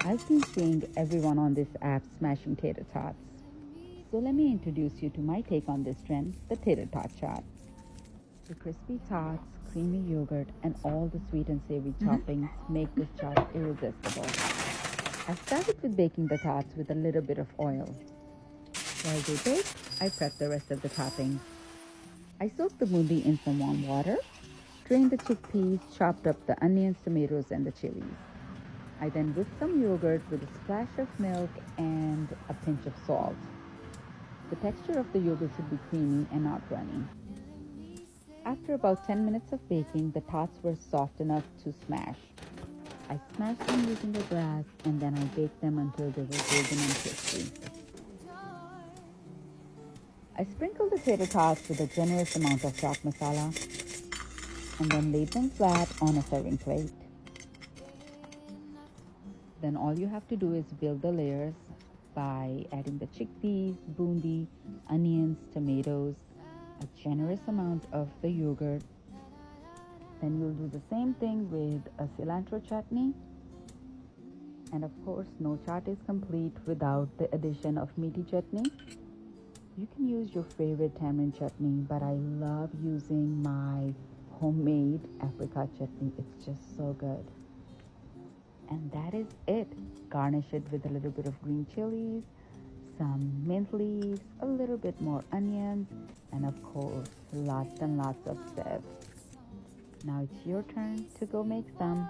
I've been seeing everyone on this app smashing tater tots. So let me introduce you to my take on this trend, the tater tot chaat. The crispy tots, creamy yogurt, and all the sweet and savory toppings make this chaat irresistible. I started with baking the tots with a little bit of oil. While they bake, I prep the rest of the toppings. I soaked the bundi in some warm water, drained the chickpeas, chopped up the onions, tomatoes, and the chilies. I then whipped some yogurt with a splash of milk and a pinch of salt. The texture of the yogurt should be creamy and not runny. After about 10 minutes of baking, the tots were soft enough to smash. I smashed them using a glass and then I baked them until they were golden and crispy. I sprinkled the tater tots with a generous amount of chaat masala and then laid them flat on a serving plate. Then all you have to do is build the layers by adding the chickpeas, bundi, onions, tomatoes, a generous amount of the yogurt. Then you'll do the same thing with a cilantro chutney. And of course, no chaat is complete without the addition of meaty chutney. You can use your favorite tamarind chutney, but I love using my homemade apricot chutney. It's just so good. And that is it. Garnish it with a little bit of green chilies, some mint leaves, a little bit more onions, and of course, lots and lots of sieves. Now it's your turn to go make some.